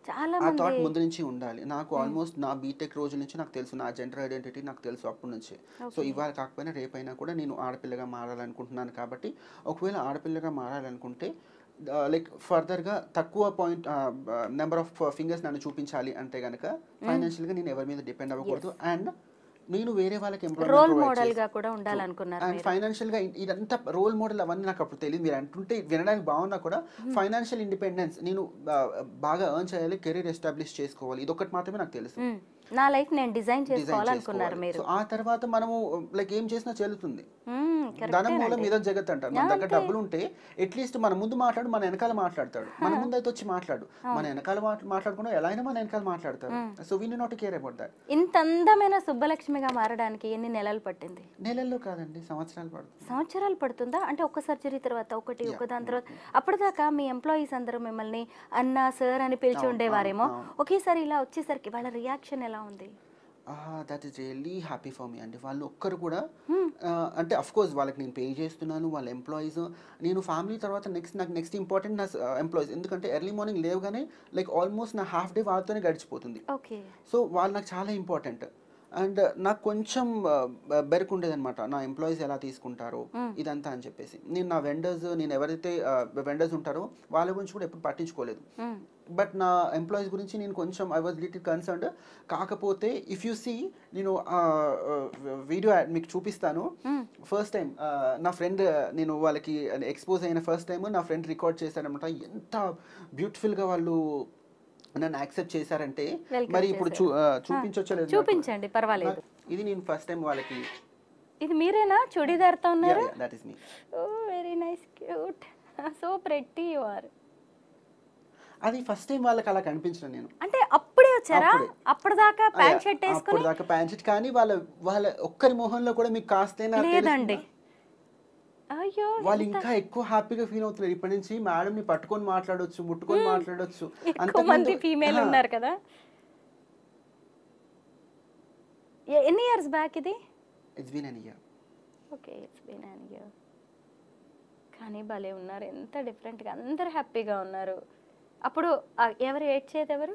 చాలా ఆ థాట్ మంది. ముందు నుంచి ఉండాలి. నాకు ఆల్మోస్ట్ నా బీటెక్ రోజుల నుంచి నాకు తెలుసు, నా జెండర్ ఐడెంటిటీ నాకు తెలుసు అప్పటి నుంచి. సో ఇవాళ కాకపోయినా రేపైనా కూడా నేను ఆడపిల్లగా మారాలనుకుంటున్నాను. కాబట్టి ఒకవేళ ఆడపిల్లగా మారాలనుకుంటే లైక్ ఫర్దర్గా తక్కువ పాయింట్ నెంబర్ ఆఫ్ ఫింగర్స్ నన్ను చూపించాలి అంటే కనుక ఫైనాన్షియల్గా నేను ఎవరి మీద డిపెండ్ అవ్వకూడదు. అండ్ నేను వేరే వాళ్ళకి రోల్ మోడల్ గా కూడా ఉండాలనుకున్నారు. అండ్ ఫైనాన్షియల్ గా ఇదంతా రోల్ మోడల్ అవన్నీ నాకు అప్పుడు తెలియదు. మీరు అంటుంటే వినడానికి బాగున్నా కూడా ఫైనాన్షియల్ ఇండిపెండెన్స్, నేను బాగా ఎర్న్ చేయాలి, కెరీర్ ఎస్టాబ్లిష్ చేసుకోవాలి, ఇదొకటి మాత్రమే నాకు తెలుసు. నా లైఫ్ నేను డిజైన్ చేసుకోవాలనుకున్నారు మీరు. సో ఆ తర్వాత మనము లైక్ ఏం చేసినా చెల్లుతుంది. ధనం మూలం మీద జగత్ అంటారు. మన దగ్గర డబ్బులు ఉంటే అట్లీస్ట్ మన ముందు మాట్లాడు, మన వెనకాల మాట్లాడతాడు. మన ముందు అయితే వచ్చి మాట్లాడు, మన వెనకాల మాట్లాడకుండా ఎలా అయినా మన వెనకాల మాట్లాడతారు. So we not care about that. ఇంత అందమైన సుబ్బలక్ష్మిగా మారడానికి ఎన్ని నెలలు పట్టింది? నెలల్లో కాదండి, సంవత్సరాలు పడుతుంది. సంవత్సరాలు పడుతుందా? అంటే ఒక సర్జరీ తర్వాత ఒకటి, ఒక దాని తర్వాత. అప్పటిదాకా మీ ఎంప్లాయీస్ అందరూ మిమ్మల్ని అన్న సార్ అని పిలిచి ఉండేవారేమో. ఒకేసారి ఇలా వచ్చేసరికి వాళ్ళ రియాక్షన్ ఎలా ఉంది? That is really happy for me అండి. వాళ్ళు ఒక్కరు కూడా అంటే అఫ్ కోర్స్ వాళ్ళకి నేను పే చేస్తున్నాను, వాళ్ళ ఎంప్లాయీస్. నేను ఫ్యామిలీ తర్వాత నాకు నెక్స్ట్ ఇంపార్టెంట్ నా ఎంప్లాయీస్. ఎందుకంటే ఎర్లీ మార్నింగ్ లేవగానే లైక్ ఆల్మోస్ట్ నా హాఫ్ డే వాళ్ళతోనే గడిచిపోతుంది. ఓకే. సో వాళ్ళు నాకు చాలా ఇంపార్టెంట్. అండ్ నాకు కొంచెం బెరకు ఉండేది అనమాట, నా ఎంప్లాయీస్ ఎలా తీసుకుంటారో ఇదంతా అని చెప్పేసి. నేను నా వెండర్స్, నేను ఎవరైతే వెండర్స్ ఉంటారో వాళ్ళ గురించి కూడా ఎప్పుడు పట్టించుకోలేదు. బట్ నా ఎంప్లాయీస్ గురించి నేను కొంచెం ఐ వాజ్ లిటిల్ కన్సర్న్డ్. కాకపోతే ఇఫ్ యూ సీ, నేను వీడియో మీకు చూపిస్తాను. ఫస్ట్ టైం నా ఫ్రెండ్, నేను వాళ్ళకి ఎక్స్పోజ్ అయిన ఫస్ట్ టైం నా ఫ్రెండ్ రికార్డ్ చేశారనమాట. ఎంత బ్యూటిఫుల్గా వాళ్ళు నన్ను యాక్సెప్ట్ చేశారంటే. మరి ఇప్పుడు చూపించొచ్చా లేదు? చూపించండి, పర్వాలేదు. ఇది నేను ఫస్ట్ టైం వాళ్ళకి. ఇది మీరేనా చుడీదార్తో ఉన్నారు? That is me. Oh very nice, cute, so pretty you are. అది ఫస్ట్ టైం వాళ్ళకి అలా కనిపించాను నేను. అంటే అప్పుడే వచ్చారా? అప్పటిదాకా ప్యాంట్ షర్ట్ వేసుకొని? అప్పటిదాకా ప్యాంట్ షర్ట్. కానీ వాళ్ళ ఒక్కరి మొహంలో కూడా మీకు కాస్తేనా లేదండి. అయ్యో, వాళ్ళు ఇంకా ఎక్కువ హ్యాపీగా ఫీల్ అవుతున్నారు. ఇప్పటి నుంచి మేడం ని పట్టుకొని మాట్లాడొచ్చు, ముట్టుకొని మాట్లాడొచ్చు. అంతమంది ఫీమేల్ ఉన్నారు కదా. ఎన్ని ఇయర్స్ బ్యాక్ ఇది? It's been an year. Okay, it's been an year. కానీ భలే ఉన్నారు, ఎంత డిఫరెంట్గా, అందరు హ్యాపీగా ఉన్నారు. అప్పుడు ఎవరు ఏడ్చేది? ఎవరు?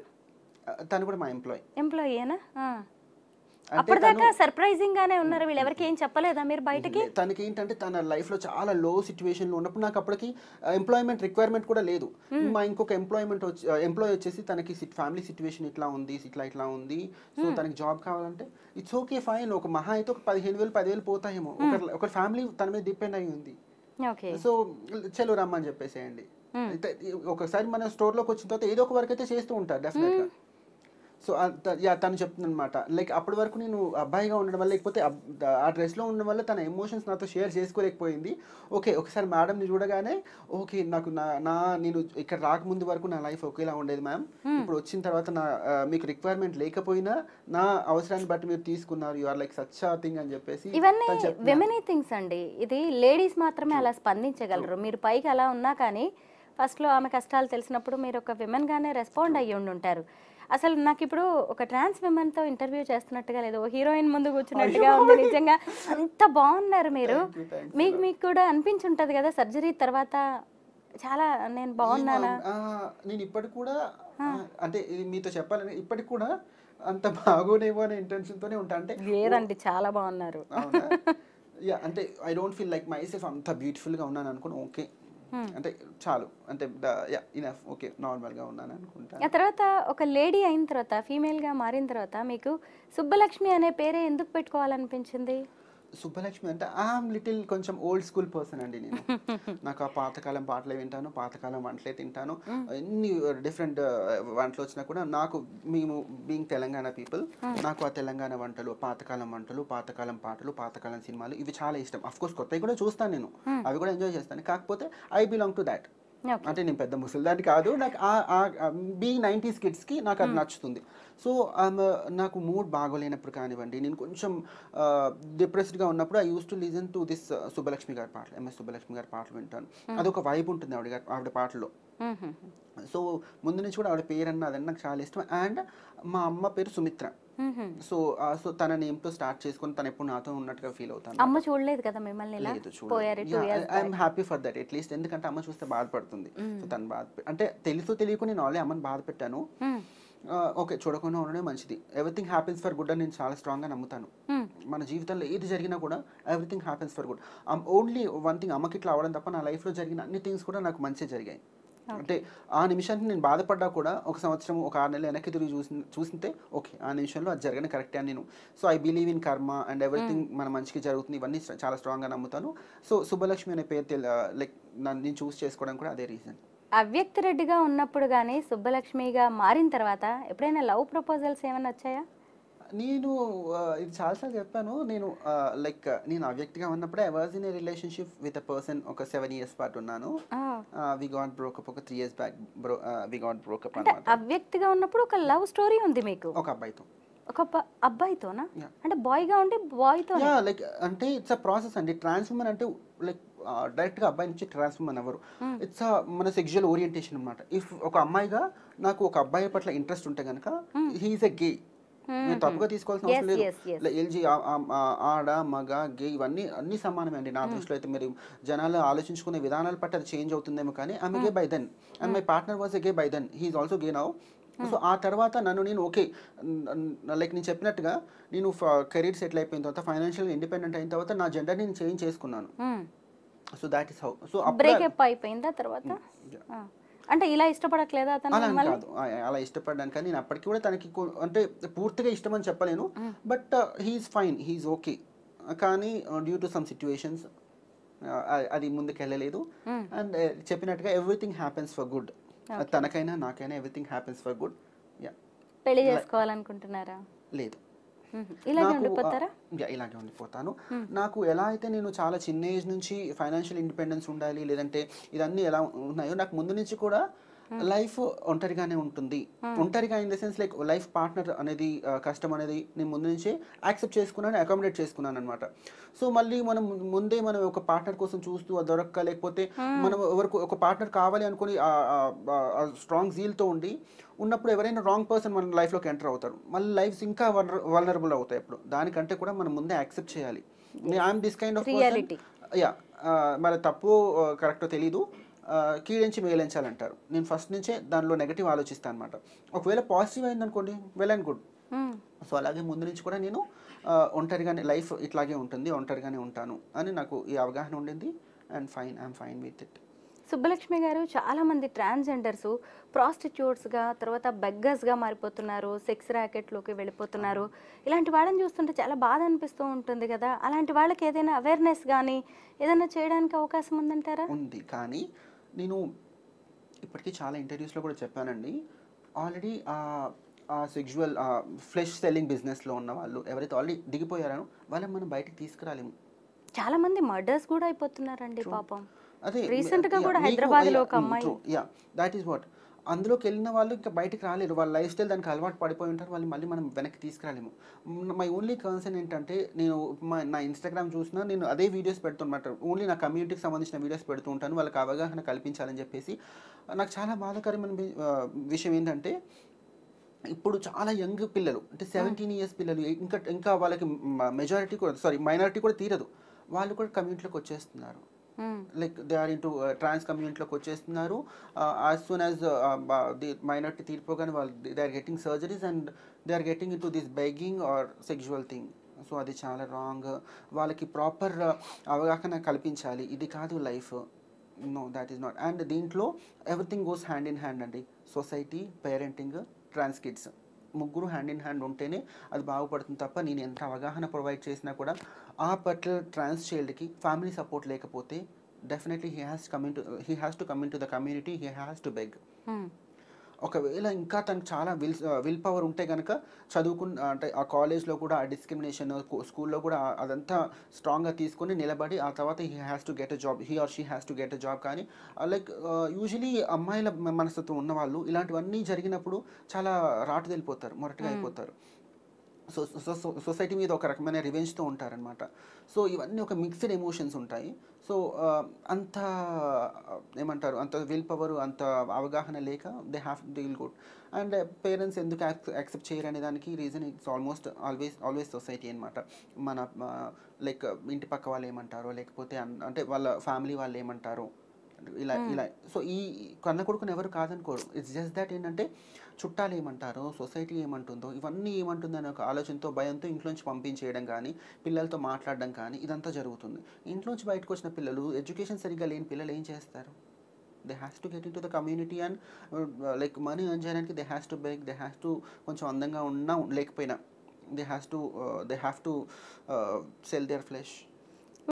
తను కూడా మా ఎంప్లాయీనా? అప్పటిదాకా సర్ప్రైజింగ్ గానే ఉన్నారు. వీళ్ళు ఎవరికి ఏం చెప్పలేదా మీరు బయటకి? తనకి ఏంటంటే తన లైఫ్ లో చాలా లో సిచ్యువేషన్ లో ఉన్నప్పుడు నాకు అప్పటికి ఎంప్లాయ్మెంట్ రిక్వైర్మెంట్ కూడా లేదు. మా ఇంకొక ఎంప్లాయీ వచ్చేసి తనకి ఫ్యామిలీ సిచ్యువేషన్ ఇట్లా ఉంది, ఇట్లా ఉంది, సో తనకి జాబ్ కావాలంటే ఇట్స్ ఓకే ఫైన్. ఒక మహా అయితే ఒక 15,000 10,000 పోతాయేమో. ఒక ఫ్యామిలీ తన మీద డిపెండ్ అయి ఉంది. సో చలో రమ్మని చెప్పేసేయండి. ఒకసారి మన స్టోర్లోకి వచ్చిన తర్వాత ఏదో ఒక వర్క్ అయితే చేస్తూ ఉంటారు డెఫినెట్గా. సో తను చెప్తుంది అనమాట, లైక్ అప్పటి వరకు నేను అబ్బాయిగా ఉండడం వల్ల, లేకపోతే ఆ డ్రెస్లో ఉండడం వల్ల తన ఎమోషన్స్ నాతో షేర్ చేసుకోలేకపోయింది. ఓకే, ఒకసారి మేడంని చూడగానే ఓకే, నాకు నేను ఇక్కడ రాకముందు వరకు నా లైఫ్ ఒకేలా ఉండేది మ్యామ్. ఇప్పుడు వచ్చిన తర్వాత మీకు రిక్వైర్మెంట్ లేకపోయినా నా అవసరాన్ని బట్టి మీరు తీసుకున్నారు, you are like such a thing అని చెప్పేసి. ఇవన్నీ విమెనీ థింగ్స్ అండి. ఇది లేడీస్ మాత్రమే అలా స్పందించగలరు. మీరు పైకి అలా ఉన్నా కానీ ఫస్ట్లో ఆమె కష్టాలు తెలిసినప్పుడు మీరు ఒక విమెన్ గానే రెస్పాండ్ అయ్యి ఉంటారు. అసలు నాకు ఇప్పుడు ఒక ట్రాన్స్ విమెన్తో ఇంటర్వ్యూ చేస్తున్నట్టుగా లేదు, హీరోయిన్ ముందు కూర్చున్నట్టుగా ఉంది. నిజంగా అంత బాగున్నారు మీరు. మీకు కూడా అనిపించుంటది కదా సర్జరీ తర్వాత చాలా నేను బాగున్నానా? నేను ఇప్పటికి కూడా అంటే మీతో చెప్పాలని ఇప్పటికి కూడా అంత బాగోనేమో అనే ఇంటెన్షన్ తోనే ఉంటా. అంటే లేదండి, చాలా బాగున్నారు. యా అంటే I don't feel like my self అంత బ్యూటిఫుల్గా ఉన్నాను అనుకుని ఓకే, అంటే చాలు, అంటే యా ఇనఫ్, ఓకే నార్మల్గా ఉన్నాను అనుకుంటాను. ఆ తర్వాత ఒక లేడీ అయిన తర్వాత, ఫీమేల్గా మారిన తర్వాత మీకు సుబ్బలక్ష్మి అనే పేరే ఎందుకు పెట్టుకోవాలనిపించింది? సుబ్బలక్ష్మి అంటే ఐఎమ్ లిటిల్ కొంచెం ఓల్డ్ స్కూల్ పర్సన్ అండి నేను. నాకు ఆ పాతకాలం పాటలే వింటాను, పాతకాలం వంటలే తింటాను. ఎన్ని డిఫరెంట్ వంటలు వచ్చినా కూడా నాకు, మేము బీయింగ్ తెలంగాణ పీపుల్, నాకు ఆ తెలంగాణ వంటలు, పాతకాలం వంటలు, పాతకాలం పాటలు, పాతకాలం సినిమాలు ఇవి చాలా ఇష్టం. అఫ్ కోర్స్ కొత్తవి కూడా చూస్తాను నేను, అవి కూడా ఎంజాయ్ చేస్తాను. కాకపోతే ఐ బిలాంగ్ టు దాట్. అంటే నేను పెద్ద ముసలిదాన్ని కాదు, నాకు బీయింగ్ 90s కిడ్స్కి నాకు అది నచ్చుతుంది. సో నాకు మూడ్ బాగోలేనప్పుడు కానివ్వండి, నేను కొంచెం డిప్రెస్డ్గా ఉన్నప్పుడు I use to listen to this Subbalakshmi గారి పాటలు, ఎంఎస్ సుబ్బలక్ష్మి గారి పాటలు వింటాను. అదొక వైబ్ ఉంటుంది ఆవిడ పాటలో. సో ముందు నుంచి కూడా ఆవిడ పేరు అన్న అదన్న నాకు చాలా ఇష్టం. అండ్ మా అమ్మ పేరు సుమిత్ర. సో సో తన నేమ్తో స్టార్ట్ చేసుకొని తను ఎప్పుడు నాతో ఉన్నట్టుగా ఫీల్ అవుతాను. అమ్మ చూడలేదు కదా మిమ్మల్ని? లేదు చూడలేదు. I'm happy for that at least. ఎందుకంటే అమ్మ చూస్తే బాధపడుతుంది. సో తను అంటే తెలుసు తెలియకుండా నేను ఆల్రెడీ అమ్మని బాధ పెట్టాను. ఓకే, చూడకుండా ఉండడమే మంచిది. ఎవ్రీథింగ్ హ్యాపెన్స్ ఫర్ గుడ్ అని నేను చాలా స్ట్రాంగ్గా నమ్ముతాను. మన జీవితంలో ఏది జరిగినా కూడా everything happens for good. Only one thing, అమ్మకి ఇట్లా అవ్వడం తప్ప నా లైఫ్లో జరిగిన అన్ని థింగ్స్ కూడా నాకు మంచిగా జరిగాయి. అంటే ఆ నిమిషానికి నేను బాధపడ్డా కూడా ఒక సంవత్సరం, ఒక 6 నెలలు వెనక్కి తిరిగి చూసింటే ఓకే, ఆ నిమిషంలో అది జరగని కరెక్టే అని నేను. So I believe in karma and everything మన మంచికి జరుగుతుంది. ఇవన్నీ చాలా స్ట్రాంగ్గా నమ్ముతాను. సో సుబ్బలక్ష్మి అనే పేరు లైక్ నేను చూస్ చేసుకోవడం కూడా అదే రీజన్. అవ్యక్త రెడ్డిగా ఉన్నప్పుడు కానీ సుబ్బలక్ష్మిగా మారిన తర్వాత ఎప్పుడైనా లవ్ ప్రపోజల్స్ ఏమైనా వచ్చాయా? నేను ఇది చాలాసార్లు చెప్పాను. నేను లైక్ నేను అవ్యక్తిగా ఉన్నప్పుడే I was in a relationship with a person. ఒక 7 years పాటు ఉన్నాను. వి గాట్ బ్రోకప్ ఒక 3 years back. We got broke up అన్నమాట. అవ్యక్తిగా ఉన్నప్పుడు ఒక లవ్ స్టోరీ ఉంది మీకు ఒక అబ్బాయితో. ఒక అబ్బాయితోనా? అంటే బాయ్గా ఉండి బాయ్తో? లైక్ అంటే ఇట్స్ అ ప్రాసెస్ అండి. ట్రాన్స్ఫర్మర్ అంటే లైక్ డైరెక్ట్గా అబ్బాయి నుంచి ట్రాన్స్ఫర్మర్ అవ్వరు. ఇట్స్ మన సెక్షువల్ ఓరియంటేషన్ అనమాట. ఇఫ్ ఒక అమ్మాయిగా నాకు ఒక అబ్బాయి పట్ల ఇంట్రెస్ట్ ఉంటే కనుక హీఈస్ ఎ గే. నేను తప్పుగా తీసుకోవాల్సిన అవసరం లేదు. ఎల్జీ ఆడ మగ గే ఇవన్నీ అన్ని సమానమే అండి నా దృష్టిలో. అయితే మీరు జనాలు ఆలోచించుకునే విధానాలు పట్టి అది చేంజ్ అవుతుందేమో కానీ I'm gay by then and my partner was a gay by then. He is also gay now. So ఆ తర్వాత నేను ఓకే, లైక్ నేను చెప్పినట్టుగా నేను కెరీర్ సెటిల్ అయిపోయిన తర్వాత, ఫైనాన్షియల్గా ఇండిపెండెంట్ అయిన తర్వాత నా జెండర్ని నేను చేంజ్ చేసుకున్నాను. So that is how. So breakup అయిపోయిందా తర్వాత? అంటే ఇలా ఇష్టపడట్లేదా అతను? అలా కాదు, అలా ఇష్టపడ్డాను కానీ నేను అప్పటికి కూడా తనకి అంటే పూర్తిగా ఇష్టం అని చెప్పలేను. But he is fine, he is okay. కానీ డ్యూ టు సమ్ సిచ్యువేషన్స్ అది ముందుకు వెళ్ళలేదు. అండ్ చెప్పినట్టుగా ఎవ్రీథింగ్ హ్యాపెన్స్ ఫర్ గుడ్. తనకైనా నాకైనా everything happens for good. Yeah. పెళ్లి చేసుకోవాలనుకుంటున్నారా? లేదు, ఇలాగే ఉండిపోతారా? ఇలాగే ఉండిపోతాను. నాకు ఎలా అయితే నేను చాలా చిన్న ఏజ్ నుంచి ఫైనాన్షియల్ ఇండిపెండెన్స్ ఉండాలి, లేదంటే ఇదన్నీ ఎలా ఉన్నాయో నాకు ముందు నుంచి కూడా లైఫ్ ఒంటరిగానే ఉంటుంది. ఒంటరిగా in the sense like life partner అనేది కష్టం అనేది నేను ముందు నుంచే యాక్సెప్ట్ చేసుకున్నాను, అకామిడేట్ చేసుకున్నాను అనమాట. సో మళ్ళీ మనం ముందే మనం ఒక పార్ట్నర్ కోసం చూస్తూ అది దొరక్క, లేకపోతే మనం ఎవరికి ఒక పార్ట్నర్ కావాలి అనుకుని స్ట్రాంగ్ జీల్తో ఉన్నప్పుడు ఎవరైనా రాంగ్ పర్సన్ మన లైఫ్లోకి ఎంటర్ అవుతారు. మళ్ళీ లైఫ్స్ ఇంకా వల్నరబుల్ అవుతాయి. అప్పుడు దానికంటే కూడా మనం ముందే యాక్సెప్ట్ చేయాలి. I'm this kind of person. Yeah, మరి తప్పు కరెక్టో తెలీదు, కీడించి మేలించాలంటారు. నేను ఫస్ట్ నుంచే దానిలో నెగటివ్ ఆలోచిస్తాను అనమాట. ఒకవేళ పాజిటివ్ అయింది అనుకోండి, వెల్ అండ్ గుడ్. సో అలాగే ముందు నుంచి కూడా నేను ఒంటరిగానే లైఫ్ ఇట్లాగే ఉంటుంది, ఒంటరిగానే ఉంటాను అని నాకు ఈ అవగాహన ఉండింది. And fine, I'm fine with it. Subbalakshmi garu, చాలామంది ట్రాన్స్జెండర్స్ ప్రాస్టిట్యూట్స్గా, తర్వాత బెగ్గర్స్గా మారిపోతున్నారు, సెక్స్ ర్యాకెట్లోకి వెళ్ళిపోతున్నారు. ఇలాంటి వాళ్ళని చూస్తుంటే చాలా బాధ అనిపిస్తూ ఉంటుంది కదా. అలాంటి వాళ్ళకి ఏదైనా అవేర్నెస్ కానీ ఏదైనా చేయడానికి అవకాశం ఉందంటారా? ఉంది, కానీ నేను ఇప్పటికీ చాలా ఇంటర్వ్యూస్లో కూడా చెప్పానండి. ఆల్రెడీ సెక్షువల్ ఫ్లెష్ సెల్లింగ్ బిజినెస్లో ఉన్న వాళ్ళు ఎవరైతే ఆల్రెడీ దిగిపోయారో వాళ్ళని మనం బయటికి తీసుకురాలేము. చాలామంది మర్డర్స్ కూడా అయిపోతున్నారండి పాపం. అదే రీసెంట్గా కూడా హైదరాబాద్లో ఒక అమ్మాయి. Yeah, that is what. అందులోకి వెళ్ళిన వాళ్ళు ఇంకా బయటకు రాలేరు. వాళ్ళ లైఫ్ స్టైల్ దానికి అలవాటు పడిపోయి ఉంటారు. వాళ్ళు మళ్ళీ మనం వెనక్కి తీసుకురాలేము. మై ఓన్లీ కన్సర్న్ ఏంటంటే, నేను నా ఇన్స్టాగ్రామ్ చూసినా నేను అదే వీడియోస్ పెడుతున్నమాట. ఓన్లీ నా కమ్యూనిటీకి సంబంధించిన వీడియోస్ పెడుతూ ఉంటాను, వాళ్ళకి అవగాహన కల్పించాలని చెప్పేసి. నాకు చాలా బాధాకరమైన విషయం ఏంటంటే, ఇప్పుడు చాలా యంగ్ పిల్లలు, అంటే 17 years పిల్లలు, ఇంకా వాళ్ళకి మెజారిటీ కూడా మైనారిటీ కూడా తీరదు, వాళ్ళు కూడా కమ్యూనిటీలోకి వచ్చేస్తున్నారు. Like they are into trans కమ్యూనిటీలోకి వచ్చేస్తున్నారు. As soon as the minority తీరిపోగానే వాళ్ళు they are getting surgeries and they are getting into this begging or sexual thing. So అది చాలా రాంగ్. వాళ్ళకి ప్రాపర్ అవగాహన కల్పించాలి, ఇది కాదు life. No, that is not. And దీంట్లో everything goes hand in hand అండి. సొసైటీ, పేరెంటింగ్, ట్రాన్స్ కిడ్స్ ముగ్గురు హ్యాండ్ ఇన్ హ్యాండ్ ఉంటేనే అది బాగుపడుతుంది తప్ప నేను ఎంత అవగాహన ప్రొవైడ్ చేసినా కూడా ఆ పర్టికులర్ ట్రాన్స్ చైల్డ్కి ఫ్యామిలీ సపోర్ట్ లేకపోతే definitely he has to come in to the community, he has to beg. ఒకవేళ ఇంకా తనకు చాలా విల్ పవర్ ఉంటే కనుక అంటే ఆ కాలేజ్లో కూడా ఆ డిస్క్రిమినేషన్, స్కూల్లో కూడా అదంతా స్ట్రాంగ్గా తీసుకొని నిలబడి ఆ తర్వాత he has to get a job, he or she has to get a job. కానీ లైక్ యూజువలీ అమ్మాయిల మనస్తత్వం ఉన్నవాళ్ళు ఇలాంటివన్నీ జరిగినప్పుడు చాలా రాటు వెళ్ళిపోతారు, మొరటుగా అయిపోతారు. సొసైటీ మీద ఒక రకమైన రివెంజ్తో ఉంటారనమాట. సో ఇవన్నీ ఒక మిక్స్డ్ ఎమోషన్స్ ఉంటాయి. సో అంత ఏమంటారు, అంత విల్ పవర్, అంత అవగాహన లేక they have to deal good. And parents ఎందుకు యాక్సెప్ట్ చేయరు అనే దానికి రీజన్ ఇట్స్ ఆల్వేస్ సొసైటీ అనమాట. మన లైక్ ఇంటి పక్క వాళ్ళు ఏమంటారో, లేకపోతే అంటే వాళ్ళ ఫ్యామిలీ వాళ్ళు ఏమంటారో, ఇలా. సో ఈ కన్న కొడుకుని ఎవరు కాదనుకోరు. ఇట్స్ జస్ట్ దట్ ఏంటంటే చుట్టాలు ఏమంటారో, సొసైటీ ఏమంటుందో, ఇవన్నీ ఏమంటుందనే ఒక ఆలోచనతో, భయంతో ఇంట్లోంచి పంపించేయడం కానీ, పిల్లలతో మాట్లాడడం కానీ ఇదంతా జరుగుతుంది. ఇంట్లోంచి బయటకు వచ్చిన పిల్లలు, ఎడ్యుకేషన్ సరిగ్గా లేని పిల్లలు ఏం చేస్తారు? They has to get in to the community and like money earn చేయడానికి they has to beg, they has to కొంచెం అందంగా ఉన్నా లేకపోయినా they have to sell their flesh.